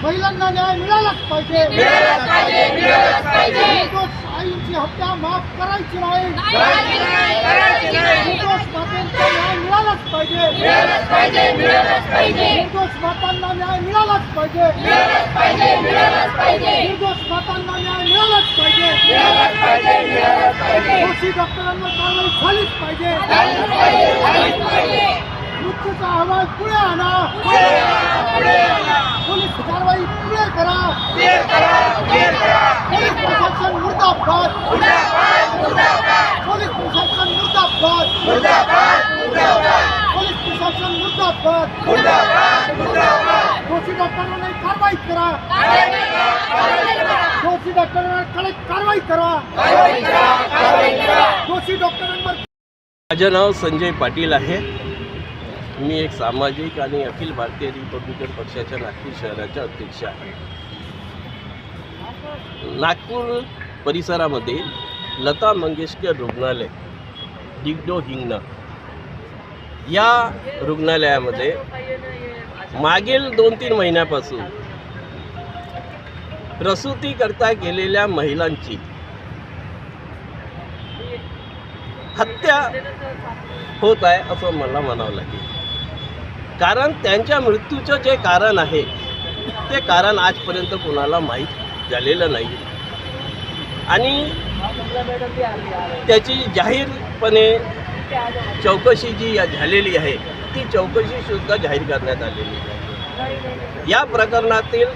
महिलांना न्याय मिळालाच पाहिजे. निर्दोष आईंची हत्या माफ करायची नाही. निर्दोष मातांना न्याय मिळालाच पाहिजे. निर्दोष मातांना न्याय मिळालाच पाहिजे. निर्दोष मातांना न्याय मिळालाच पाहिजे. दोषी डॉक्टरांवर कारवाई झालीच पाहिजे. मृत्यूचा अहवाल पुढे आणा. पोलीस कारवाई पुढे करा. पोलीस प्रशासन मुर्दाबाद. पोलीस प्रशासन मुर्दाबाद. पोलीस प्रशासन मुर्दाबाद. दोषी डॉक्टरांवर कारवाई करा. दोषी डॉक्टरांवर कडक कारवाई करा. दोषी डॉक्टरांवर. माझे नाव संजय पाटील आहे. मी एक सामाजिक आणि अखिल भारतीय रिपब्लिकन पक्षाच्या नागपूर शहराच्या अध्यक्ष आहे. नागपूर परिसरामध्ये लता मंगेशकर रुग्णालय डिगडो हिंगणा या रुग्णालयामध्ये मागील 2-3 महिन्यापासून प्रसूतीकरता गेलेल्या महिलांची हत्या होत आहे असं मला म्हणावं लागेल. कारण त्यांच्या मृत्यूचं जे कारण आहे ते कारण आजपर्यंत कोणाला माहीत झालेलं नाही आणि त्याची जाहीरपणे चौकशी जी झालेली आहे ती चौकशीसुद्धा जाहीर करण्यात आलेली आहे. या प्रकरणातील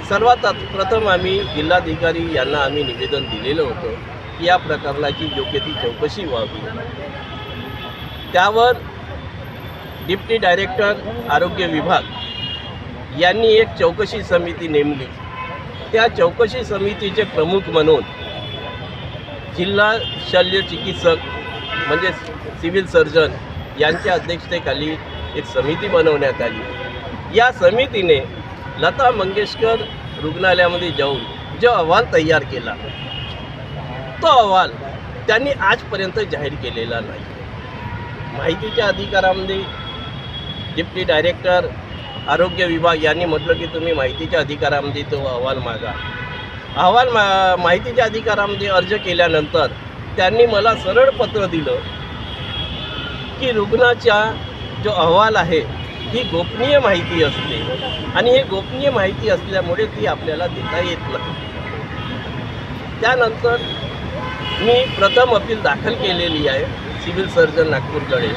सर्वात प्रथम आम्ही जिल्हाधिकारी यांना आम्ही निवेदन दिलेलं होतं की या प्रकरणाची योग्य ती चौकशी व्हावी. त्यावर डिप्टी डायरेक्टर आरोग्य विभाग यांनी एक चौकशी समिती नेमली. त्या चौकशी समितीचे प्रमुख म्हणून जिल्हा शल्य चिकित्सक म्हणजे सिव्हिल सर्जन यांच्या अध्यक्षतेखाली एक समिती बनवण्यात आली. या समितीने लता मंगेशकर रुग्णालयामध्ये जाऊन जो अहवाल तयार केला तो अहवाल त्यांनी आजपर्यंत जाहीर केलेला नाही. माहितीच्या अधिकारामध्ये डिप्टी डायरेक्टर आरोग्य विभाग यांनी म्हटलं की तुम्ही माहितीच्या अधिकारामध्ये तो अहवाल मागा. माहितीच्या अधिकारामध्ये अर्ज केल्यानंतर त्यांनी मला सरळ पत्र दिलं की रुग्णाचा जो अहवाल आहे ही गोपनीय माहिती असते आणि हे गोपनीय माहिती असल्यामुळे ती आपल्याला देता येत नाही. त्यानंतर मी प्रथम अपील दाखल केलेली आहे सिव्हिल सर्जन नागपूरकडे.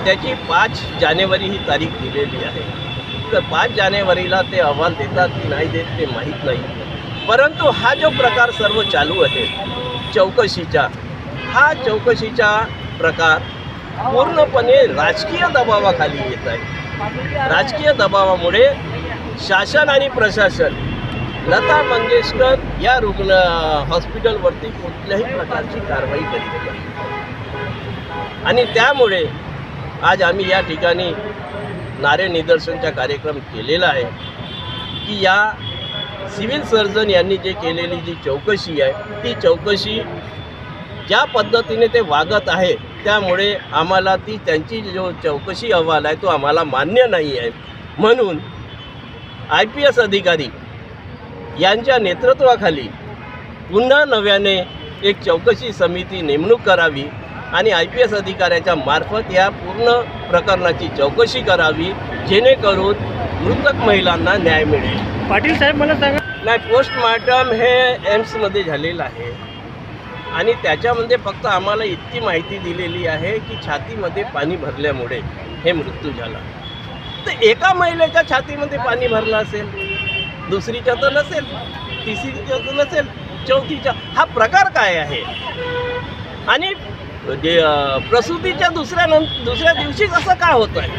त्याची 5 जानेवारी ही तारीख दिलेली आहे. तर 5 जानेवारीला ते अहवाल देतात की नाही देत ते माहीत नाही. परंतु हा जो प्रकार सर्व चालू आहे चौकशीचा प्रकार पूर्णपणे राजकीय दबावाखाली येत आहे. राजकीय दबावामुळे शासन आणि प्रशासन लता मंगेशकर या हॉस्पिटलवरती कुठल्याही प्रकारची कारवाई करीत नाही आणि त्यामुळे आज आम्ही या ठिकाणी नारे निदर्शनचा कार्यक्रम केलेला आहे की या सिव्हिल सर्जन यांनी जे केलेली जी चौकशी आहे ती चौकशी ज्या पद्धतीने ते वागत आहे त्यामुळे आम्हाला ती त्यांची जो चौकशी अहवाल आहे तो आम्हाला मान्य नाही आहे. म्हणून IPS अधिकारी यांच्या नेतृत्वाखाली पुन्हा नव्याने एक चौकशी समिती नेमणूक करावी आणि IPS अधिकाऱ्याच्या मार्फत या पूर्ण प्रकरणाची चौकशी करावी जेणेकरून मृतक महिलांना न्याय मिळेल. पाटील साहेब मला सांगा. नाही, पोस्टमॉर्टम हे एम्समध्ये झालेलं आहे आणि त्याच्यामध्ये फक्त आम्हाला इतकी माहिती दिलेली आहे की छातीमध्ये पाणी भरल्यामुळे हे मृत्यू झाला. तर एका महिलेच्या छातीमध्ये पाणी भरलं असेल, दुसरीच्या तर नसेल, तिसरीच्या तर नसेल, चौथीच्या. हा प्रकार काय आहे? आणि प्रसूतीच्या दुसऱ्या दिवशी असं का होत आहे?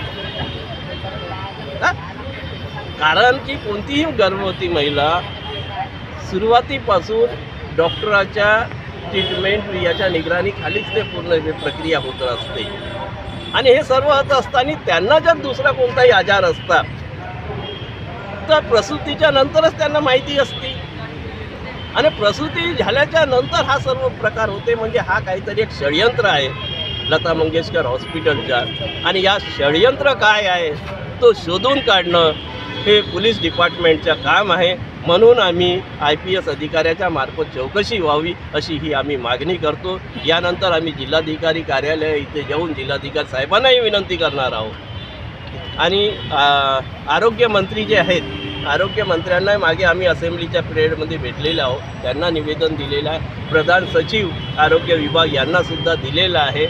कारण की कोणतीही गर्भवती महिला सुरुवातीपासून डॉक्टराच्या ट्रीटमेंट याच्या निगराणीखालीच ते पूर्ण प्रक्रिया होत असते आणि हे सर्व होत असताना त्यांना जर दुसरा कोणताही आजार असता तर प्रसूतीच्या नंतरच त्यांना माहिती असते आणि प्रसूती झाल्याच्या नंतर हा सर्व प्रकार होते. म्हणजे हा काहीतरी एक षडयंत्र आहे लता मंगेशकर हॉस्पिटलचा आणि या षडयंत्र काय आहे तो शोधून काढणं हे पोलीस डिपार्टमेंटचं काम आहे. म्हणून आम्ही IPS अधिकाऱ्याच्या मार्फत चौकशी व्हावी अशी ही आम्ही मागणी करतो. यानंतर आम्ही जिल्हाधिकारी कार्यालय इथे जाऊन जिल्हाधिकारी साहेबांनाही विनंती करणार आहोत. आणि आरोग्यमंत्री जे आहेत, आरोग्यमंत्र्यांना मागे आम्ही असेंब्लीच्या पिरियडमध्ये भेटलेले आहोत, त्यांना निवेदन दिलेलं आहे. प्रधान सचिव आरोग्य विभाग यांनासुद्धा दिलेलं आहे.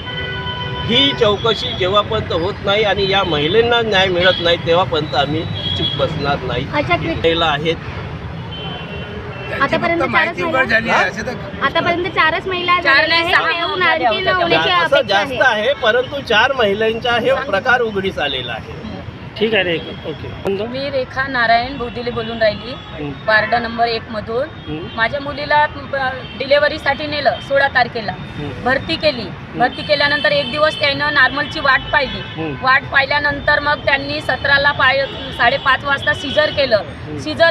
ही चौकशी जेव्हापर्यंत होत नाही आणि या महिलांना न्याय मिळत नाही तेव्हापर्यंत आम्ही चूप बसणार नाही. महिला आहेत, आतापर्यंत चारच महिला झालेल्या आहेत. येऊन आणखी होण्याची असं अपेक्षा जास्त आहे. आहे, परंतु 4 महिलांचा हे प्रकार उघडीस आलेला आहे. ठीक आहे. ओके. मी रेखा नारायण भोदिले बोलून राहिली, वार्ड नंबर 1 मधून. माझ्या मुलीला डिलेव्हरीसाठी नेलं 16 तारखेला, भरती केली. भरती केल्यानंतर एक दिवस त्यानं नॉर्मलची वाट पाहिली. वाट पाहिल्यानंतर मग त्यांनी 17ला 5:30 वाजता सिजर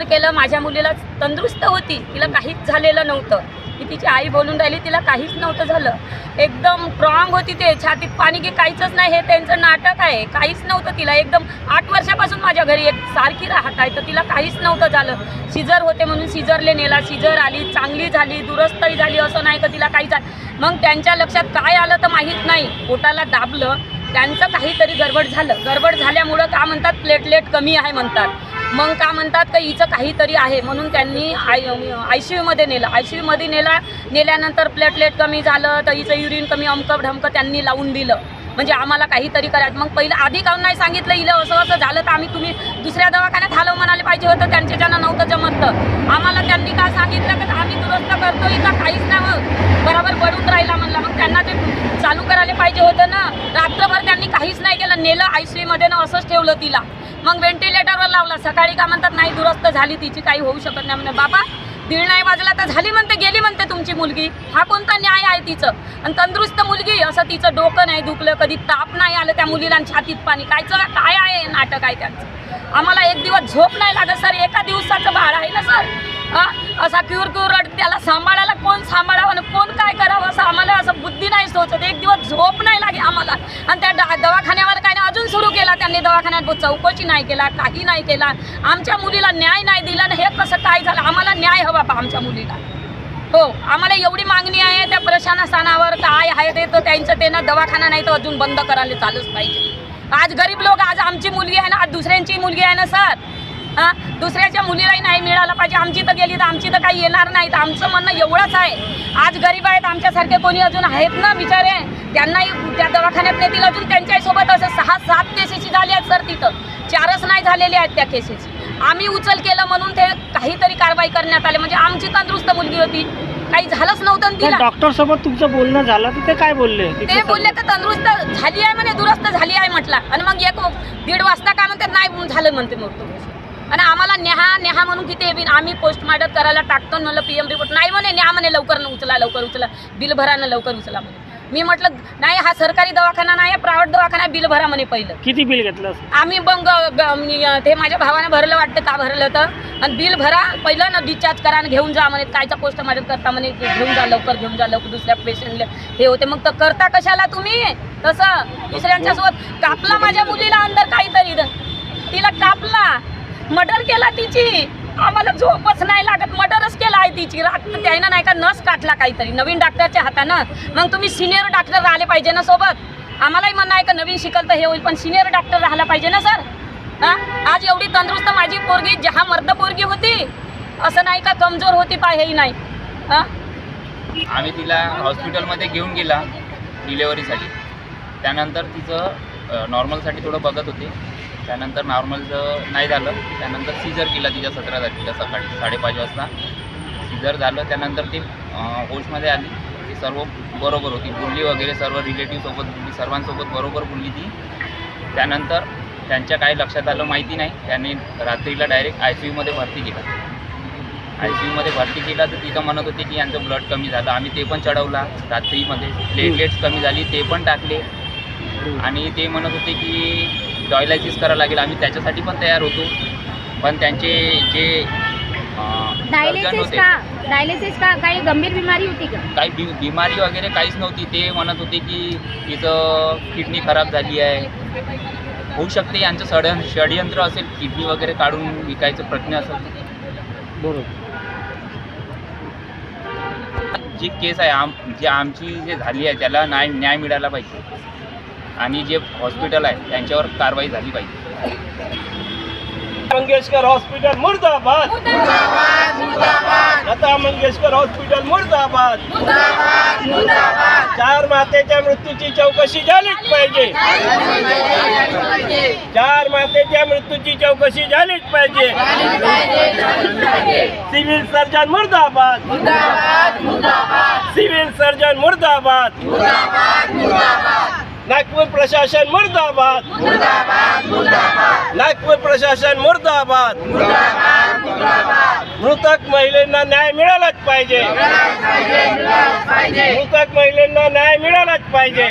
केलं. माझ्या मुलीला तंदुरुस्त होती, तिला काहीच झालेलं नव्हतं. की तिची आई बोलून राहिली तिला काहीच नव्हतं झालं, एकदम स्ट्रॉंग होती. ते छातीत पाणी की काहीच नाही, हे त्यांचं नाटक आहे. काहीच नव्हतं तिला. एकदम 8 वर्षापासून माझ्या घरी एक सारखी राहत आहे, तर तिला काहीच नव्हतं झालं. सिजर होते म्हणून सिजरले नेला. सिजर आली, चांगली झाली, दुरुस्तही झाली. असं नाही का तिला काही झालं. मग त्यांच्या लक्षात काय आलं तर माहीत नाही, पोटाला दाबलं. त्यांचं काहीतरी गडबड झालं. गडबड झाल्यामुळं का म्हणतात प्लेटलेट कमी आहे म्हणतात. मग का म्हणतात का हिचं काहीतरी आहे म्हणून त्यांनी ICUमध्ये नेलं. ICUमध्ये नेल्यानंतर प्लेटलेट कमी झालं तर हिचं युरिन कमी, अमकं ढमकं त्यांनी लावून दिलं. म्हणजे आम्हाला काहीतरी करायचं. मग पहिलं आधी काऊन नाही सांगितलं हिला असं झालं तर आम्ही तुम्ही दुसऱ्या दवाखान्यात हलव म्हणाले पाहिजे होतं. त्यांच्याच्यानं नव्हतं जमत तर आम्हाला त्यांनी काय सांगितलं की आम्ही दुरुस्त करतो, इथं काहीच नाही बरोबर पडून राहिला म्हणला. मग त्यांना ते चालू करायला पाहिजे होतं ना. रात्रभर त्यांनी काहीच नाही केलं, नेलं ICUमध्ये ना असंच ठेवलं तिला. मग व्हेंटिलेटरवर लावला. सकाळी का म्हणतात नाही दुरुस्त झाली तिची, काही होऊ शकत नाही. म्हणजे बाबा 1:30 नाही वाजला तर झाली म्हणते, गेली म्हणते तुमची मुलगी. हा कोणता न्याय आहे तिचं? आणि तंदुरुस्त मुलगी, असं तिचं डोकं नाही दुखलं, कधी ताप नाही आलं त्या मुलीला, छातीत पाणी. काय आहे नाटक आहे त्यांचं. आम्हाला एक दिवस झोप नाही लागत सर. एका दिवसाचं बाळ आहे ना सर. असा क्यूर रड, त्याला सांभाळायला कोण सांभाळावं आणि कोण काय करावं असं आम्हाला असं बुद्धी नाही सोचत. एक दिवस झोप नाही लागे आम्हाला. आणि त्या दवाखान्यावर काय नाही अजून सुरू केला त्यांनी. दवाखान्यात चौकशी नाही केला, काही नाही केला. आमच्या मुलीला न्याय नाही दिला ना. हे कसं काय झालं? आम्हाला न्याय हवा बा आमच्या मुलीला. हो, आम्हाला एवढी मागणी आहे त्या प्रशासनावर. काय आहे ते तर त्यांचं ते ना दवाखाना नाही तर अजून बंद करायला चालूच पाहिजे. आज गरीब लोक, आज आमची मुलगी आहे ना, आज दुसऱ्यांची मुलगी आहे ना सर. दुसऱ्याच्या मुलीलाही नाही मिळालं पाहिजे. आमची तर गेली तर आमची तर काही येणार नाही. तर आमचं म्हणणं एवढंच आहे. आज गरीब आहेत आमच्यासारखे कोणी अजून आहेत ना बिचारे, त्यांनाही त्या दवाखान्यात नेतील. अजून त्यांच्यासोबत असं 6-7 केसेस झाले आहेत सर. तिथं 4च नाही झालेले आहेत त्या केसेस. आम्ही उचल केलं म्हणून ते काहीतरी कारवाई करण्यात आली. म्हणजे आमची तंदुरुस्त मुलगी होती, काही झालंच नव्हतं तिला. डॉक्टर सोबत तुमचं बोलणं झालं तर ते काय बोलले? ते बोलले तर तंदुरुस्त झाली आहे म्हणे, दुरुस्त झाली आहे म्हटलं. आणि मग 1-1:30 वाजता काय म्हणते नाही झालं म्हणते मृत्यू. आणि आम्हाला न्याहा म्हणून किती आम्ही पोस्टमार्टम करायला टाकतो म्हणलं PM रिपोर्ट नाही म्हणे. न्या म्हणे लवकर उचला, बिल भरा ना लवकर उचला म्हणे. मी म्हटलं नाही, हा सरकारी दवाखाना नाही, प्रायव्हेट दवाखाना, बिल भरा म्हणे. पहिलं किती बिल घेतलं? आम्ही मग ते माझ्या भावाने भरलं वाटतं, का भरलं होतं. आणि बिल भरा पहिलं ना, डिस्चार्ज करा आणि घेऊन जा म्हणे. कायचा पोस्टमार्टम करता म्हणे, घेऊन जा लवकर दुसऱ्या पेशंटला हे होते. मग तर करता कशाला तुम्ही तसं? दुसऱ्यांच्या सोबत कापला माझ्या मुलीला अंदर काहीतरी, तिला कापला, मर्डर केला तिची. आम्हाला झोपच नाही लागत. मर्डरच केला आहे तिची. रात्र त्यानं नाही का नस काटला काहीतरी नवीन डॉक्टरच्या हातानं. मग तुम्ही सिनियर डॉक्टर राहिले पाहिजे ना सोबत. आम्हालाही म्हणणं आहे का नवीन शिकल तर हे होईल, पण सिनियर डॉक्टर राहायला पाहिजे ना सर. आज एवढी तंदुरुस्त माझी पोरगी, जहा मर्द पोरगी होती, असं नाही का कमजोर होती हेही नाही. आम्ही तिला हॉस्पिटलमध्ये घेऊन गेला डिलेवरीसाठी. त्यानंतर तिचं नॉर्मलसाठी थोडं बघत होते. त्यानंतर नॉर्मलचं नाही झालं. त्यानंतर सिजर केला तिच्या 17 तारखेला सकाळी 5:30 वाजता सिजर झालं. त्यानंतर ती होशमध्ये आली. ती सर्व बरोबर होती, बोलली वगैरे, सर्व रिलेटिव्हसोबत बोलली, सर्वांसोबत बरोबर बोलली ती. त्यानंतर त्यांच्या काही लक्षात आलं माहिती नाही. त्यांनी रात्रीला डायरेक्ट ICUमध्ये भरती केला. ICUमध्ये भरती केला तर तिथं म्हणत होते की यांचं ब्लड कमी झालं. आम्ही ते पण चढवला रात्रीमध्ये. प्लेटलेट्स कमी झाली ते पण टाकले. आणि ते म्हणत होते की डायलायसिस करावं लागेल. आम्ही त्याच्यासाठी पण तयार होतो. पण त्यांचे जे डायलिसिस का काही गंभीर बिमारी होती का? काही बिमारी वगैरे काहीच नव्हती. ते म्हणत होते की तिचं किडनी खराब झाली आहे. होऊ शकते यांचं षडयंत्र असेल, किडनी वगैरे काढून विकायचं प्रयत्न असेल. बरोबर. जी केस आहे जी आमची जे झाली आहे त्याला न्याय मिळाला पाहिजे आणि जे हॉस्पिटल आहे त्यांच्यावर कारवाई झाली पाहिजे. मंगेशकर हॉस्पिटल मुर्दाबाद, लता मंगेशकर हॉस्पिटल मुर्दाबाद. 4 मातेच्या मृत्यूची चौकशी झालीच पाहिजे. 4 मातेच्या मृत्यूची चौकशी झालीच पाहिजे. सिव्हिल सर्जन मुर्दाबाद, सिव्हिल सर्जन मुर्दाबाद. नागपूर प्रशासन मुर्दाबाद, नागपूर प्रशासन मुर्दाबाद. मृतक महिलांना न्याय मिळालाच पाहिजे. मृतक महिलांना न्याय मिळालाच पाहिजे.